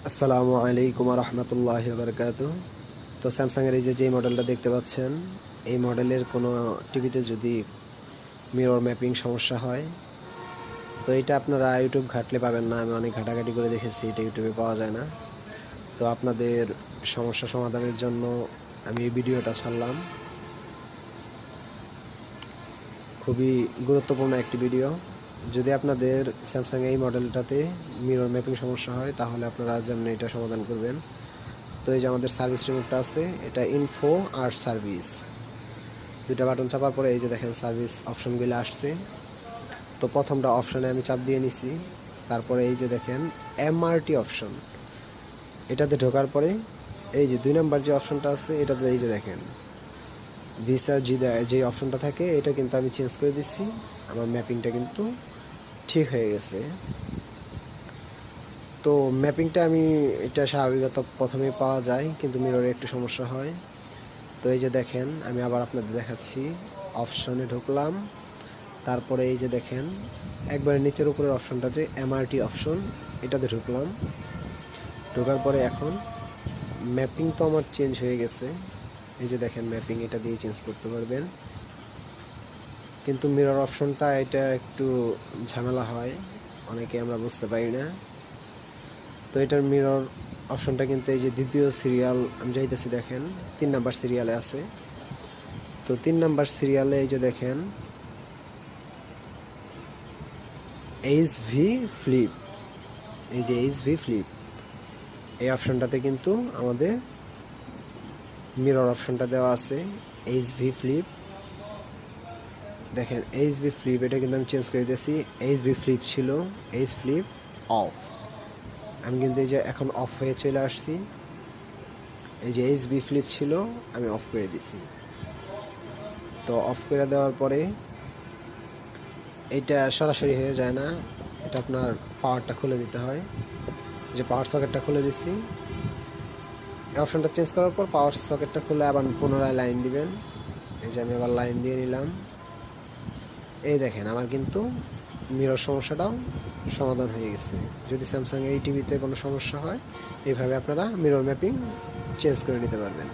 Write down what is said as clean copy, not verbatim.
আসসালামু আলাইকুম রহমতুল্লাহি বারকাতুহ। তো স্যামসাংয়ের এই যে মডেলটা দেখতে পাচ্ছেন, এই মডেলের কোনো টিভিতে যদি মিরর ম্যাপিং সমস্যা হয়, তো এটা আপনারা ইউটিউব ঘাটলে পাবেন না। আমি অনেক ঘাটাঘাটি করে দেখেছি, এটা ইউটিউবে পাওয়া যায় না। তো আপনাদের সমস্যা সমাধানের জন্য আমি এই ভিডিওটা ছাড়লাম। খুবই গুরুত্বপূর্ণ একটি ভিডিও। যদি আপনাদের স্যামসাং এই মডেলটাতে মিরর ম্যাপিং সমস্যা হয়, তাহলে আপনারা যেমন এটা সমাধান করবেন। তো এই যে আমাদের সার্ভিস রিমোটটা আছে, এটা ইনফো আর সার্ভিস, দুইটা বাটন চাপার পরে এই যে দেখেন সার্ভিস অপশনগুলো আসছে। তো প্রথমটা অপশনে আমি চাপ দিয়ে নিছি, তারপরে এই যে দেখেন এমআরটি অপশন, এটাতে ঢোকার পরে এই যে 2 নম্বর যে অপশনটা আছে, এটাতে এই যে দেখেন ভিসা যে অপশনটা থাকে, এটা কিন্তু আমি চেঞ্জ করে দিচ্ছি। আমার ম্যাপিংটা কিন্তু ঠিক হয়ে গেছে। তো ম্যাপিংটা আমি এটা স্বাভাবিকত প্রথমেই পাওয়া যায়, কিন্তু মিররে একটু সমস্যা হয়। তো এই যে দেখেন, আমি আবার আপনাদের দেখাচ্ছি। অপশনে ঢুকলাম, তারপরে এই যে দেখেন একবার নিচের উপরের অপশনটা যে এমআরটি অপশন, এটাতে ঢুকলাম। ঢোকার পরে এখন ম্যাপিং তো আমার চেঞ্জ হয়ে গেছে। এই যে দেখেন ম্যাপিং এটা দিয়ে চেঞ্জ করতে পারবেন, কিন্তু মিরর অপশনটা এটা একটু ঝামেলা হয়, অনেকে আমরা বুঝতে পারি না। তো এটার মিরর অপশনটা কিন্তু এই যে দ্বিতীয় সিরিয়াল আমি যাইতেছি, দেখেন 3 নাম্বার সিরিয়ালে আছে। তো 3 নাম্বার সিরিয়ালে এই যে দেখেন এইচভি ফ্লিপ, এই যে এইচভি ফ্লিপ, এই অপশনটাতে কিন্তু আমাদের মিরর অপশনটা দেওয়া আছে। এইচভি ফ্লিপ, দেখেন এইচভি ফ্লিপ, এটা কিন্তু আমি চেঞ্জ করে দিয়েছি। এইচভি ফ্লিপ ছিল, এইচ ফ্লিপ অফ, আমি কিন্তু এই যে এখন অফ হয়ে চলে আসছি। এই যে এইচভি ফ্লিপ ছিল, আমি অফ করে দিছি। তো অফ করে দেওয়ার পরে এটা সরাসরি হয়ে যায় না, এটা আপনার পাওয়ারটা খুলে দিতে হয়। যে পাওয়ার সকেটটা খুলে দিছি, এই অপশনটা চেঞ্জ করার পর পাওয়ার সকেটটা খুলে আবার পুনরায় লাইন দিবেন। এই যে আমি আবার লাইন দিয়ে নিলাম। এই দেখেন আমার কিন্তু মিরর সমস্যাটাও সমাধান হয়ে গেছে। যদি স্যামসাং এই টিভিতে কোনো সমস্যা হয়, এইভাবে আপনারা মিরর ম্যাপিং চেঞ্জ করে নিতে পারবেন।